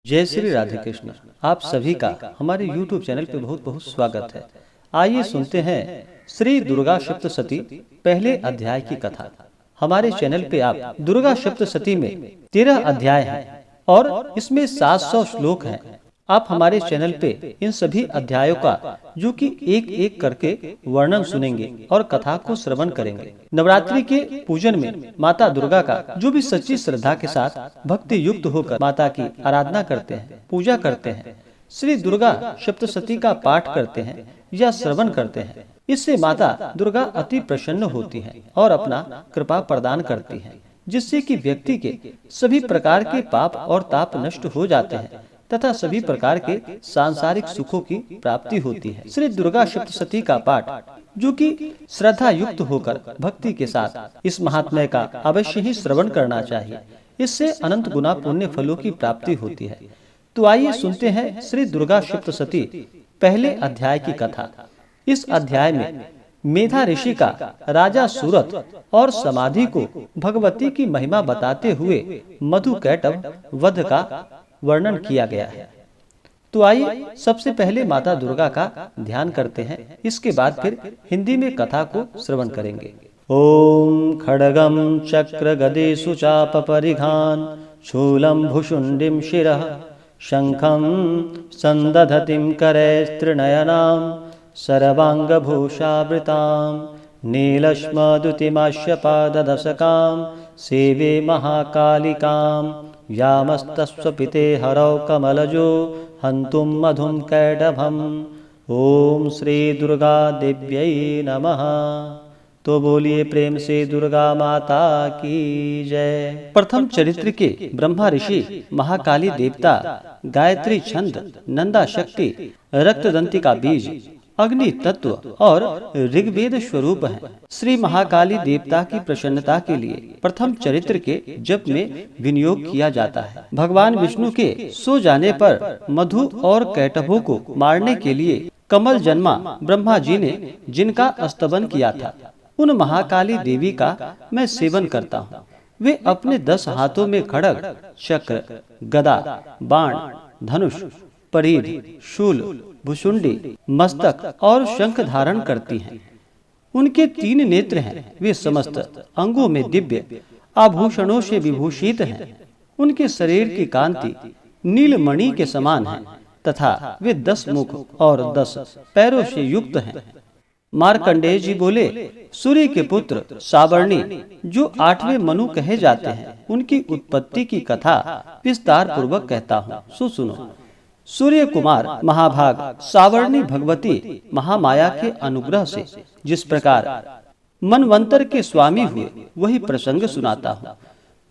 जय श्री राधे कृष्ण। आप सभी का हमारे YouTube चैनल पे बहुत बहुत स्वागत है। आइए सुनते हैं श्री दुर्गा सप्तशती पहले अध्याय की कथा। हमारे चैनल पे आप दुर्गा सप्तशती में 13 अध्याय हैं और इसमें 700 श्लोक हैं। आप हमारे चैनल पे इन सभी अध्यायों का जो कि एक एक करके वर्णन सुनेंगे और कथा को श्रवण करेंगे। नवरात्रि के पूजन में माता दुर्गा का जो भी सच्ची श्रद्धा के साथ भक्ति युक्त होकर माता की आराधना करते हैं, पूजा करते हैं, श्री दुर्गा सप्तशती का पाठ करते हैं या श्रवण करते हैं, इससे माता दुर्गा अति प्रसन्न होती है और अपना कृपा प्रदान करती है, जिससे कि व्यक्ति के सभी प्रकार के पाप और ताप नष्ट हो जाते हैं तथा सभी प्रकार के सांसारिक सुखों की प्राप्ति होती है। श्री दुर्गा सप्तशती का पाठ जो कि श्रद्धा युक्त होकर भक्ति के साथ इस महात्म्य का अवश्य ही श्रवण करना चाहिए। इससे अनंत गुना पुण्य फलों की प्राप्ति होती है। तो आइए सुनते हैं श्री दुर्गा सप्तशती पहले अध्याय की कथा। इस अध्याय में मेधा ऋषि का राजा सूरत और समाधि को भगवती की महिमा बताते हुए मधुकैटभ वध का वर्णन किया गया है। तो आइए सबसे पहले माता दुर्गा का ध्यान करते हैं, इसके बाद फिर हिंदी में कथा को श्रवण करेंगे। ओम खड्गम चक्र गदेषु चाप परिघान शूलम भुशुंडिम शिरः शंखम संदधतिम करैस्त्रिनयनाम सर्वांग भूषावृताम नीलश्मदुतिमाश्य पाददशकाम सेवे महाकालिकाम यामस्तस्वपिते हरौ कमलजो हन्तुम मधुम कैटभम। ओम श्री दुर्गा देव्यै नमः। तो बोलिए प्रेम से दुर्गा माता की जय। प्रथम चरित्र के ब्रह्मा ऋषि महाकाली देवता गायत्री छंद नंदा शक्ति रक्तदंती का बीज अग्नि तत्व और ऋग्वेद स्वरूप है। श्री महाकाली देवता की प्रसन्नता के लिए प्रथम चरित्र के जप में विनियोग किया जाता है। भगवान विष्णु के सो जाने पर मधु और कैटभों को मारने के लिए कमल जन्मा ब्रह्मा जी ने जिनका स्तवन किया था, उन महाकाली देवी का मैं सेवन करता हूँ। वे अपने 10 हाथों में खड्ग, चक्र, गदा, बाण, धनुष, परिध, शूल, भुशुंडी, मस्तक और शंख धारण करती हैं। उनके 3 नेत्र हैं। वे समस्त अंगों में दिव्य आभूषणों से विभूषित हैं। उनके शरीर की कांति नीलमणि के समान है तथा वे 10 मुख और 10 पैरों से युक्त हैं। मार्कंडेय जी बोले, सूर्य के पुत्र सावर्णी जो 8वें मनु कहे जाते हैं, उनकी उत्पत्ति की कथा विस्तार पूर्वक कहता हूँ, सो सुनो। सूर्य कुमार महाभाग सावर्णी भगवती महामाया के अनुग्रह से जिस प्रकार मनवंतर के स्वामी हुए, वही प्रसंग सुनाता हूँ।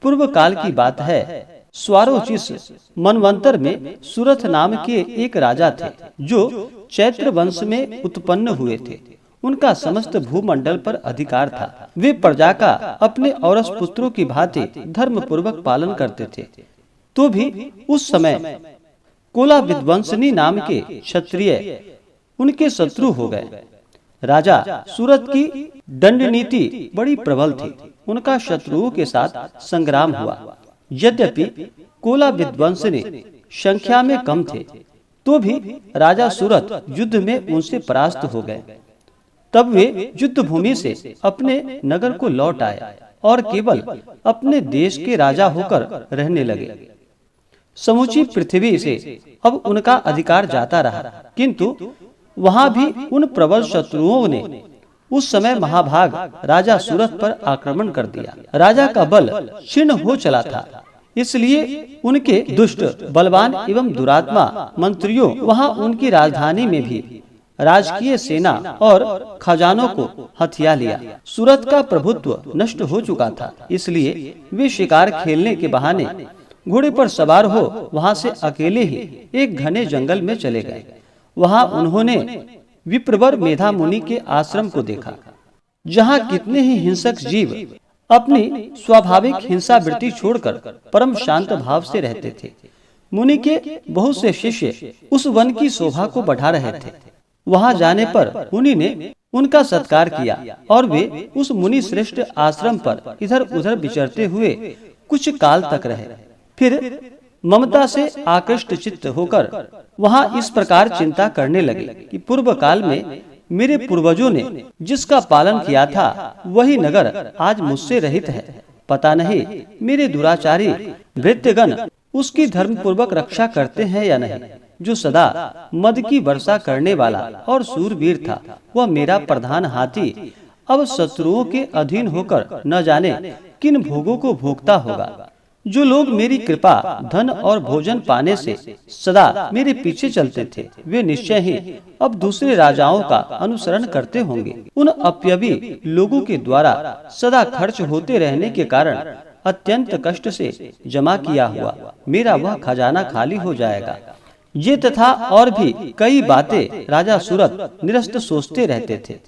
पूर्व काल की बात है। स्वारोचिस मनवंतर में सूरथ नाम के एक राजा थे जो चैत्र वंश में उत्पन्न हुए थे। उनका समस्त भूमंडल पर अधिकार था। वे प्रजा का अपने औरस पुत्रों की भांति धर्म पूर्वक पालन करते थे। तो भी उस समय कोला विद्वंसनी नाम के क्षत्रिय उनके शत्रु हो गए। राजा सूरत की दंड नीति बड़ी प्रबल थी। उनका शत्रुओं के साथ संग्राम हुआ। यद्यपि कोला विद्वंसनी संख्या में कम थे, तो भी राजा सूरत युद्ध में उनसे परास्त हो गए। तब वे युद्ध भूमि से अपने नगर को लौट आए और केवल अपने देश के राजा होकर रहने लगे। समूची पृथ्वी से अब उनका अधिकार जाता रहा, किंतु वहां भी उन प्रबल शत्रुओं ने उस समय महाभाग राजा सूरत पर आक्रमण कर दिया। राजा का बल क्षीण हो चला था, इसलिए उनके दुष्ट, बलवान एवं दुरात्मा मंत्रियों वहां उनकी राजधानी में भी राजकीय सेना और खजानों को हथिया लिया। सूरत का प्रभुत्व नष्ट हो चुका था, इसलिए वे शिकार खेलने के बहाने घोड़े पर सवार हो वहां से अकेले ही एक घने जंगल में चले गए। वहां उन्होंने विप्रवर मेधा मुनि के आश्रम को देखा, जहां कितने ही हिंसक जीव अपनी स्वाभाविक हिंसा वृत्ति छोड़कर परम शांत भाव से रहते थे। मुनि के बहुत से शिष्य उस वन की शोभा को बढ़ा रहे थे। वहां जाने पर मुनि ने उनका सत्कार किया और वे उस मुनि श्रेष्ठ आश्रम पर इधर उधर विचरते हुए कुछ काल तक रहे। फिर ममता से आकृष्ट चित्त होकर वहाँ इस प्रकार चिंता करने लगे कि पूर्व काल में मेरे पूर्वजों ने जिसका पालन किया था वही नगर आज मुझसे रहित है। पता नहीं मेरे दुराचारी भृत्यगण उसकी धर्म पूर्वक रक्षा करते हैं या नहीं। जो सदा मद की वर्षा करने वाला और सूरवीर था, वह मेरा प्रधान हाथी अब शत्रुओं के अधीन होकर न जाने किन भोगों को भोगता होगा। जो लोग मेरी कृपा, धन और भोजन पाने से सदा मेरे पीछे चलते थे, वे निश्चय ही अब दूसरे राजाओं का अनुसरण करते होंगे। उन अपयवी लोगों के द्वारा सदा खर्च होते रहने के कारण अत्यंत कष्ट से जमा किया हुआ मेरा वह खजाना खाली हो जाएगा। ये तथा और भी कई बातें राजा सूरत निरस्त सोचते रहते थे।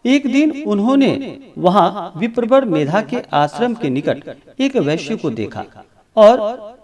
एक दिन उन्होंने वहाँ विप्रवर मेधा के आश्रम के निकट एक वैश्य को देखा और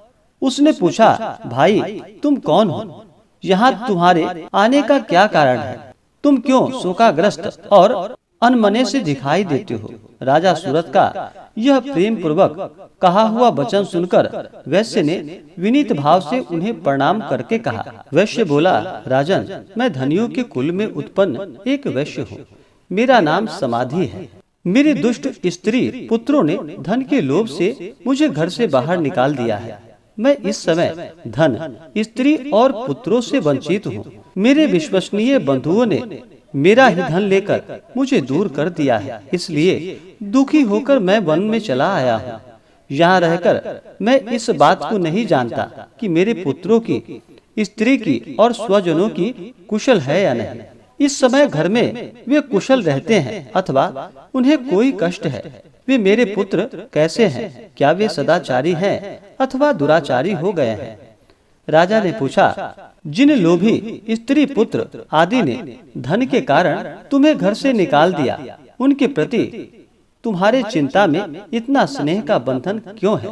उसने पूछा, भाई तुम कौन हो? यहाँ तुम्हारे आने का क्या कारण है? तुम क्यों शोकाग्रस्त और अनमने से दिखाई देते हो? राजा सूरत का यह प्रेम पूर्वक कहा हुआ वचन सुनकर वैश्य ने विनीत भाव से उन्हें प्रणाम करके कहा। वैश्य बोला, राजन, मैं धनियों के कुल में उत्पन्न एक वैश्य हूँ। मेरा नाम समाधि है। मेरी दुष्ट स्त्री पुत्रों ने धन के लोभ से मुझे घर से बाहर निकाल दिया है। मैं इस समय धन, स्त्री और पुत्रों से वंचित हूँ। मेरे विश्वसनीय बंधुओं ने मेरा ही धन लेकर मुझे दूर कर दिया है। इसलिए दुखी होकर मैं वन में चला आया हूँ। यहाँ रहकर मैं इस बात को नहीं जानता कि मेरे पुत्रों की, स्त्री की और स्वजनों की कुशल है या नहीं। इस समय घर में वे कुशल रहते हैं अथवा उन्हें कोई कष्ट है। वे मेरे पुत्र कैसे हैं? क्या वे सदाचारी हैं अथवा दुराचारी हो गए हैं? राजा ने पूछा, जिन लोभी स्त्री पुत्र आदि ने धन के कारण तुम्हें घर से निकाल दिया, उनके प्रति तुम्हारे चिंता में इतना स्नेह का बंधन क्यों है?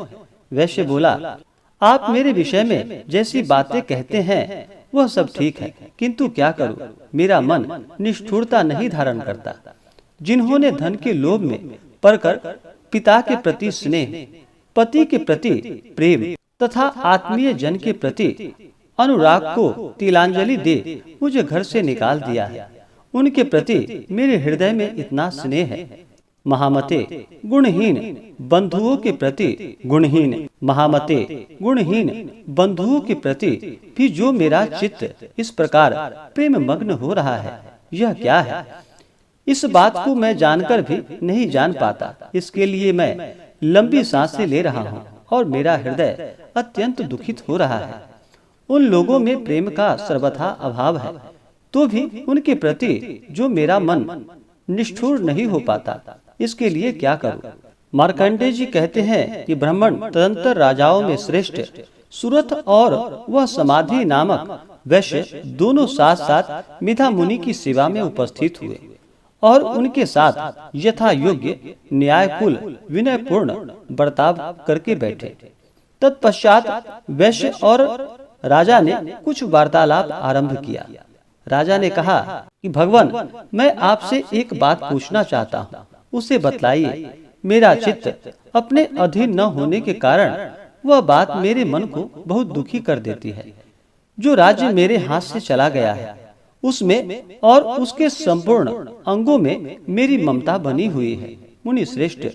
वैश्य बोला, आप मेरे विषय में जैसी बातें कहते हैं वह सब ठीक है, किंतु क्या करूं, मेरा मन निष्ठुरता नहीं धारण करता। जिन्होंने धन के लोभ में पड़कर पिता के प्रति स्नेह, पति के प्रति प्रेम तथा आत्मीय जन के प्रति अनुराग को तिलांजलि दे मुझे घर से निकाल दिया है, उनके प्रति मेरे हृदय में इतना स्नेह है। महामते गुणहीन बंधुओं के प्रति गुणहीन बंधुओं के प्रति भी जो मेरा चित्त इस प्रकार प्रेम मग्न हो रहा है, यह क्या है? इस बात को मैं जानकर भी नहीं जान पाता। इसके लिए मैं लंबी सांसें ले रहा हूँ और मेरा हृदय अत्यंत दुखित हो रहा है। उन लोगों में प्रेम का सर्वथा अभाव है, तो भी उनके प्रति जो मेरा मन निष्ठुर नहीं हो पाता। इसके लिए क्या करूं? मार्कंडेय जी कहते हैं कि ब्राह्मण तदंतर राजाओं में श्रेष्ठ सूरत और वह समाधि नामक वैश्य दोनों साथ साथ मिथा मुनि की सेवा में उपस्थित हुए और उनके साथ यथा योग्य न्यायकुल विनय पूर्ण बर्ताव करके बैठे। तत्पश्चात वैश्य और राजा ने कुछ वार्तालाप आरंभ किया। राजा ने कहा कि भगवान, मैं आपसे एक बात पूछना चाहता हूँ, उसे बतलाइए। मेरा चित्त अपने अधीन न होने के कारण वह बात मेरे मन को बहुत दुखी कर देती है। जो राज्य मेरे हाथ से चला गया है, उसमें और उसके संपूर्ण अंगों में मेरी ममता बनी हुई है। मुनि श्रेष्ठ,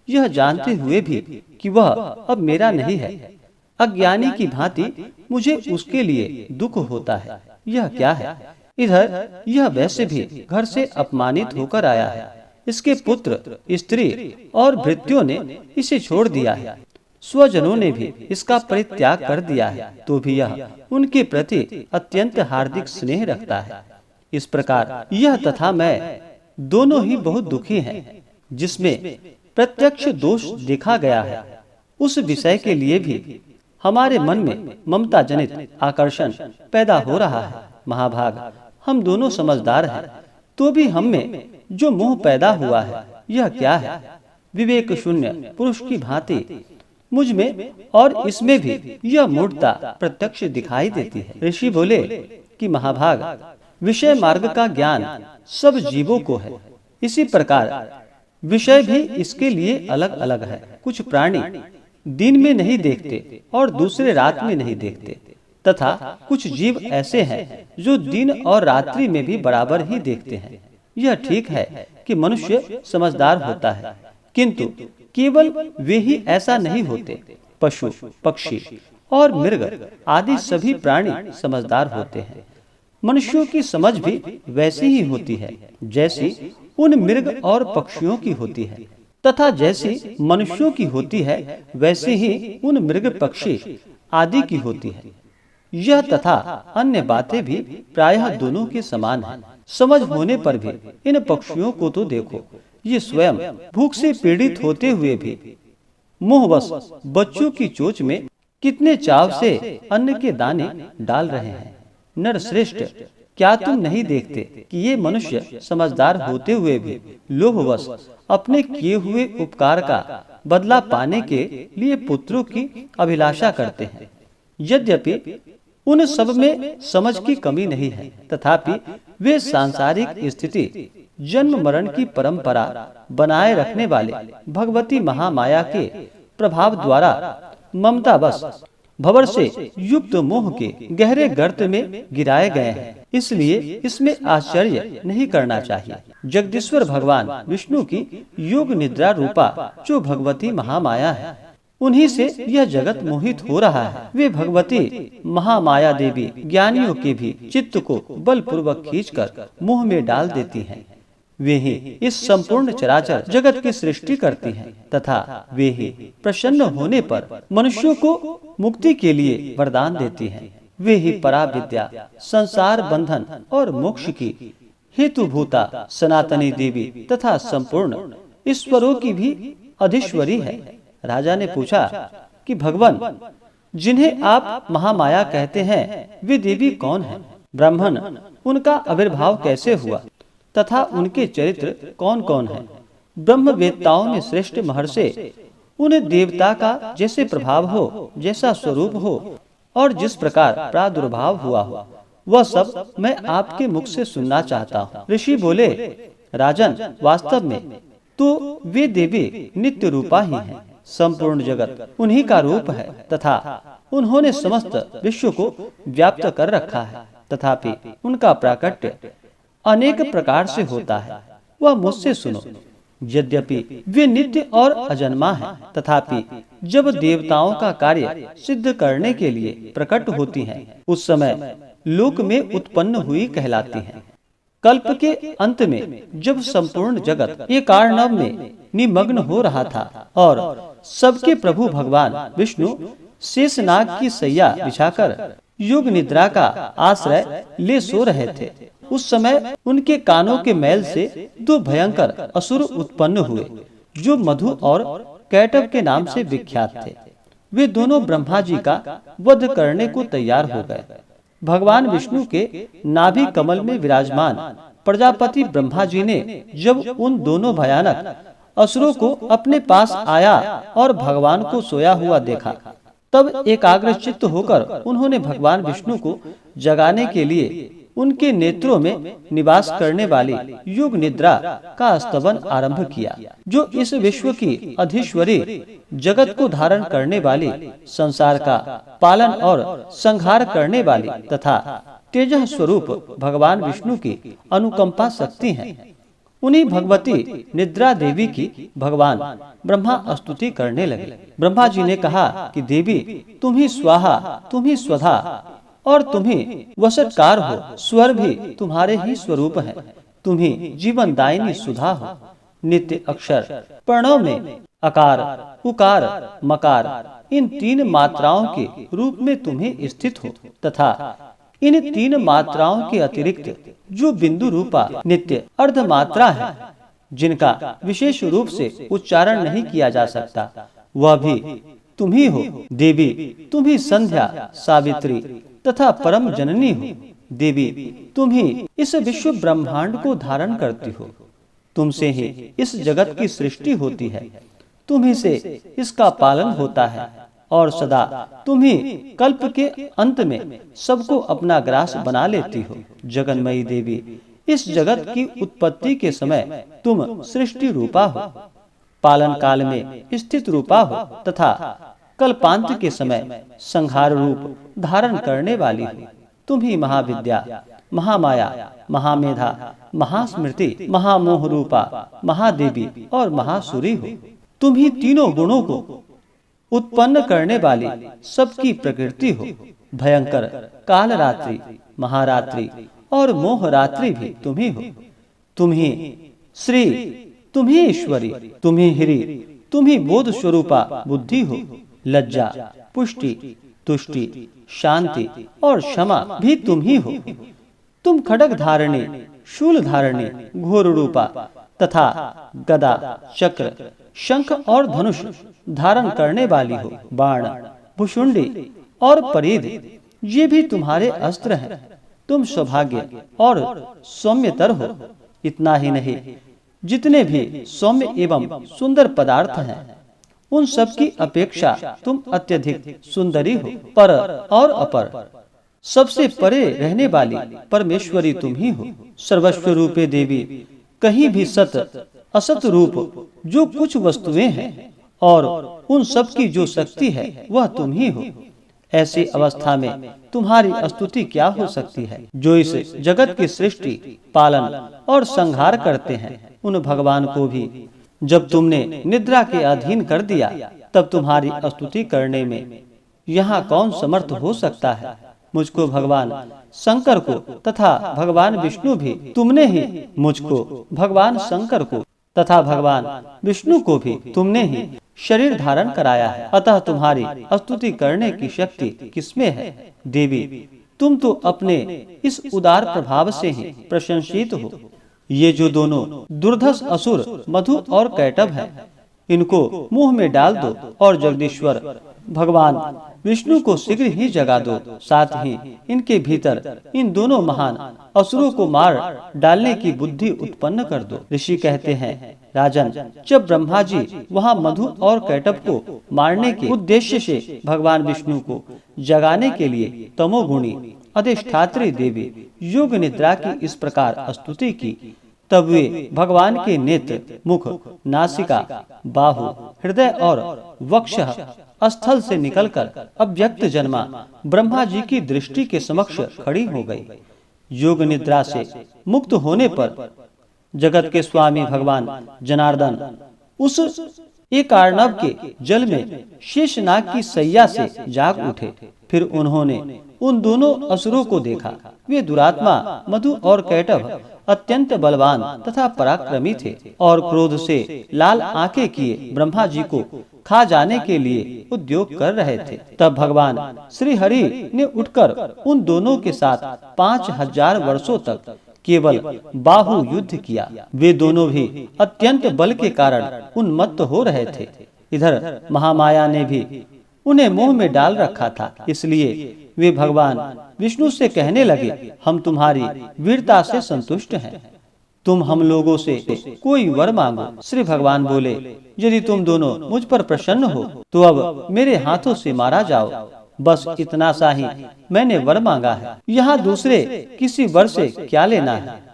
यह जानते हुए भी कि वह अब मेरा नहीं है, अज्ञानी की भांति मुझे उसके लिए दुख होता है। यह क्या है? इधर यह वैसे भी घर से अपमानित होकर आया है। इसके पुत्र, स्त्री और भृत्यों ने इसे छोड़ दिया है। स्वजनों ने भी इसका परित्याग कर दिया है, तो भी यह उनके प्रति अत्यंत हार्दिक स्नेह रखता है। इस प्रकार यह तथा मैं दोनों ही बहुत दुखी हैं। जिसमें प्रत्यक्ष दोष देखा गया है, उस विषय के लिए भी हमारे मन में ममता जनित आकर्षण पैदा हो रहा है। महाभाग, हम दोनों समझदार हैं, तो भी हम में जो मोह पैदा हुआ है, यह क्या है? विवेक शून्य पुरुष की भांति मुझ में और इसमें भी यह मूढ़ता प्रत्यक्ष दिखाई देती है। ऋषि बोले कि महाभाग, विषय मार्ग का ज्ञान सब जीवों को है, इसी प्रकार विषय भी इसके लिए अलग अलग है। कुछ प्राणी दिन में नहीं देखते और दूसरे रात में नहीं देखते, तथा कुछ जीव ऐसे हैं जो दिन और रात्रि में भी बराबर ही देखते हैं। यह ठीक है कि मनुष्य समझदार होता है, किंतु केवल वे ही ऐसा नहीं होते। पशु, पक्षी और मृग आदि सभी प्राणी समझदार होते हैं। मनुष्यों की समझ भी वैसी ही होती है जैसी उन मृग और पक्षियों की होती है, तथा जैसी मनुष्यों की होती है वैसे ही उन मृग पक्षी आदि की होती है। यह तथा अन्य बातें भी प्रायः दोनों के समान हैं। समझ होने पर भी इन पक्षियों को तो देखो, ये स्वयं भूख से पीड़ित होते हुए भी मोहवश बच्चों की चोंच में कितने चाव से अन्न के दाने डाल रहे हैं। नर श्रेष्ठ, क्या तुम नहीं देखते कि ये मनुष्य समझदार होते हुए भी लोभवश अपने किए हुए उपकार का बदला पाने के लिए पुत्रों की अभिलाषा करते हैं। यद्यपि उन सब में समझ की कमी नहीं है, तथापि वे सांसारिक स्थिति, जन्म मरण की परंपरा बनाए रखने वाले भगवती महामाया के प्रभाव द्वारा ममतावश भंवर से युक्त मोह के गहरे गर्त में गिराए गए हैं। इसलिए इसमें आश्चर्य नहीं करना चाहिए। जगदीश्वर भगवान विष्णु की योग निद्रा रूपा जो भगवती महामाया है, उन्हीं से यह जगत मोहित हो रहा है। वे भगवती महामाया देवी ज्ञानियों के भी चित्त को बलपूर्वक खींचकर मोह में डाल देती हैं। वे ही इस संपूर्ण चराचर जगत की सृष्टि करती हैं, तथा वे ही प्रसन्न होने पर मनुष्यों को मुक्ति के लिए वरदान देती हैं। वे ही पराविद्या, संसार बंधन और मोक्ष की हेतुभूता सनातनी देवी तथा संपूर्ण ईश्वरों की भी अधीश्वरी है। राजा ने पूछा कि भगवान, जिन्हें आप महामाया कहते हैं, वे देवी कौन हैं? ब्राह्मण, उनका आविर्भाव कैसे हुआ तथा उनके चरित्र कौन कौन हैं? ब्रह्मवेत्ताओं में श्रेष्ठ महर्षि उन देवता का जैसे प्रभाव हो, जैसा स्वरूप हो और जिस प्रकार प्रादुर्भाव हुआ हो, वह सब मैं आपके मुख से सुनना चाहता हूँ। ऋषि बोले, राजन, वास्तव में तो वे देवी नित्य रूपा ही हैं। संपूर्ण जगत उन्हीं का रूप है तथा उन्होंने समस्त विश्व को व्याप्त कर रखा है, तथापि उनका प्राकट्य अनेक प्रकार से होता है। वह मुझसे सुनो। यद्यपि वे नित्य और अजन्मा हैं, तथापि जब देवताओं का कार्य सिद्ध करने के लिए प्रकट होती हैं, उस समय लोक में उत्पन्न हुई कहलाती हैं। कल्प के अंत में जब संपूर्ण जगत एक अर्णव में निमग्न हो रहा था और सबके प्रभु भगवान विष्णु शेषनाग की सैया बिछाकर योग निद्रा का आश्रय ले सो रहे थे, उस समय उनके कानों के मैल से दो भयंकर असुर उत्पन्न हुए, जो मधु और कैटव के नाम से विख्यात थे। वे दोनों ब्रह्मा जी का वध करने को तैयार हो गए। भगवान विष्णु के नाभि कमल में विराजमान प्रजापति ब्रह्मा जी ने जब उन दोनों भयानक असुरों को अपने पास आया और भगवान को सोया हुआ देखा, तब एकाग्र चित्त होकर उन्होंने भगवान विष्णु को जगाने के लिए उनके नेत्रों में निवास करने वाली योग निद्रा का स्तवन आरंभ किया, जो इस विश्व की अधीश्वरी, जगत को धारण करने वाली, संसार का पालन और संहार करने वाली तथा तेजः स्वरूप भगवान विष्णु की अनुकंपा शक्ति है। उन्हीं भगवती निद्रा देवी की भगवान ब्रह्मा स्तुति करने लगे। ब्रह्मा जी ने कहा कि देवी, तुम ही स्वाहा, तुम ही स्वधा और तुम ही वशटकार हो। स्वर भी तुम्हारे ही स्वरूप है। तुम ही जीवन दायिनी सुधा हो। नित्य अक्षर प्रणव में अकार, उकार, मकार, इन तीन मात्राओं के रूप में तुम्हें स्थित हो, तथा इन तीन मात्राओं के अतिरिक्त जो बिंदु रूपा नित्य अर्ध मात्रा है, जिनका विशेष रूप से उच्चारण नहीं किया जा सकता, वह भी तुम ही हो। देवी, तुम ही संध्या, सावित्री तथा परम जननी हो। देवी, तुम ही इस विश्व ब्रह्मांड को धारण करती हो। तुमसे ही इस जगत की सृष्टि होती है। तुम ही से इसका पालन होता है और सदा तुम ही कल्प के अंत में सबको अपना ग्रास बना लेती हो। जगन्मयी देवी, इस जगत की उत्पत्ति के समय तुम सृष्टि रूपा हो, पालन काल में स्थित रूपा हो तथा कल्पांत के समय संहार रूप धारण करने वाली हो। तुम ही महाविद्या, महामाया, महामेधा, महास्मृति, महामोह रूपा, महादेवी और महासुरी हो। तुम ही तीनों गुणों को उत्पन्न करने वाली सबकी प्रकृति हो। भयंकर कालरात्रि, महारात्रि और मोहरात्रि भी तुम ही हो। तुम ही श्री, तुम ही ईश्वरी, तुम ही हिरी, तुम ही बोध स्वरूपा बुद्धि हो। लज्जा, पुष्टि, तुष्टि, शांति और क्षमा भी तुम ही हो। तुम खड्ग धारणी, शूल धारणी, घोर रूपा तथा गदा, चक्र, शंख और धनुष धारण करने वाली हो। बाण, भुषुंडी और परिध ये भी तुम्हारे अस्त्र हैं। तुम सौभाग्य और सौम्यतर हो। इतना ही नहीं, जितने भी सौम्य एवं सुंदर पदार्थ हैं उन सब की अपेक्षा तुम अत्यधिक सुंदरी हो। पर और अपर, सबसे परे रहने वाली परमेश्वरी तुम ही हो। सर्वस्व रूपे देवी, कहीं भी सत असत रूप जो कुछ वस्तुएं हैं और उन सब की जो शक्ति है वह तुम ही हो। ऐसी अवस्था में तुम्हारी स्तुति क्या हो सकती है। जो इस जगत की सृष्टि, पालन और संहार करते हैं उन भगवान को भी जब तुमने निद्रा के अधीन कर दिया तब तुम्हारी स्तुति करने में यहाँ कौन समर्थ हो सकता है। मुझको भगवान शंकर को तथा भगवान विष्णु भी तुमने ही मुझको भगवान शंकर को तथा भगवान विष्णु को भी तुमने ही शरीर धारण कराया है। अतः तुम्हारी स्तुति करने की शक्ति किसमें है। देवी, तुम तो अपने इस उदार प्रभाव से ही प्रशंसित हो। ये जो दोनों दुर्धर्ष असुर मधु और कैटभ हैं, इनको मुंह में डाल दो और जगदीश्वर भगवान विष्णु को शीघ्र ही जगा दो। साथ ही इनके भीतर इन दोनों महान असुरों को मार डालने की बुद्धि उत्पन्न कर दो। ऋषि कहते हैं, राजन, जब ब्रह्मा जी वहाँ मधु और कैटभ को मारने के उद्देश्य से भगवान विष्णु को जगाने के लिए तमोगुणी अधिष्ठात्री देवी योग निद्रा की इस प्रकार स्तुति की, तब वे भगवान के नेत्र, मुख, नासिका, बाहु, हृदय और वक्ष स्थल से निकलकर अव्यक्त जन्मा ब्रह्मा जी की दृष्टि के समक्ष खड़ी हो गई। योग निद्रा से मुक्त होने पर जगत के स्वामी भगवान जनार्दन उस एक अर्णव के जल में शेषनाग की सैया से जाग उठे। फिर उन्होंने उन दोनों असुरों को देखा। वे दुरात्मा मधु और कैटभ अत्यंत बलवान तथा पराक्रमी थे और क्रोध से लाल आंखें किए ब्रह्मा जी को खा जाने के लिए उद्योग कर रहे थे। तब भगवान श्री हरि ने उठकर उन दोनों के साथ 5000 वर्षों तक केवल बाहु युद्ध किया। वे दोनों भी अत्यंत बल के कारण उन्मत्त हो रहे थे। इधर महामाया ने भी उन्हें मोह में डाल रखा था, इसलिए वे भगवान विष्णु से कहने लगे, हम तुम्हारी वीरता से संतुष्ट हैं, तुम हम लोगों से कोई वर मांगो। श्री भगवान बोले, यदि तुम दोनों मुझ पर प्रसन्न हो तो अब मेरे हाथों से मारा जाओ। बस इतना सा ही मैंने वर मांगा है, यहाँ दूसरे किसी वर से क्या लेना है।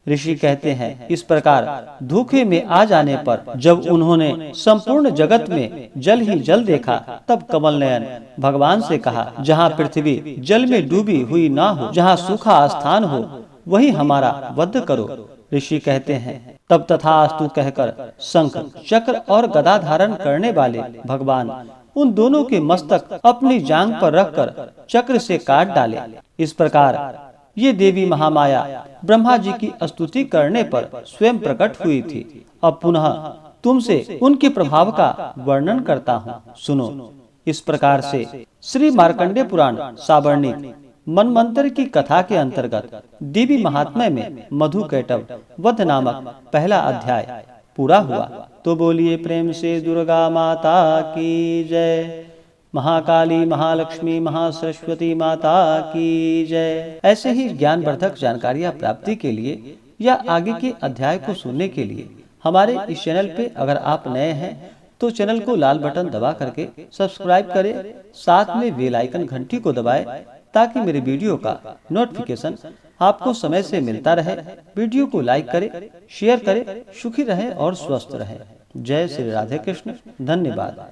ऋषि कहते हैं, इस प्रकार धोखे में आ जाने पर जब उन्होंने संपूर्ण जगत में जल ही जल देखा, तब कमल नयन भगवान से कहा, जहाँ पृथ्वी जल में डूबी हुई ना हो, जहाँ सूखा स्थान हो, वही हमारा वध करो। ऋषि कहते हैं, तब तथास्तु कहकर शंख, चक्र और गदा धारण करने वाले भगवान उन दोनों के मस्तक अपनी जांग पर रखकर चक्र से काट डाले। इस प्रकार ये देवी महामाया ब्रह्मा जी की स्तुति करने पर स्वयं प्रकट हुई थी। अब पुनः तुमसे उनके प्रभाव का वर्णन करता हूँ, सुनो। इस प्रकार से श्री मार्कंडेय पुराण सावर्णिक मनमंत्र की कथा के अंतर्गत देवी महात्म्य में मधु कैटभ वध नामक पहला अध्याय पूरा हुआ। तो बोलिए प्रेम से दुर्गा माता की जय, महाकाली, महालक्ष्मी, महासरस्वती माता की जय। ऐसे ही ज्ञानवर्धक जानकारियाँ प्राप्ति के लिए या आगे के अध्याय को सुनने के लिए हमारे इस चैनल पे अगर आप नए हैं तो चैनल को लाल बटन दबा करके सब्सक्राइब करें, साथ में बेल आइकन घंटी को दबाएं ताकि मेरे वीडियो का नोटिफिकेशन आपको समय से मिलता रहे। वीडियो को लाइक करें, शेयर करें, सुखी रहें और स्वस्थ रहें। जय श्री राधे कृष्ण। धन्यवाद।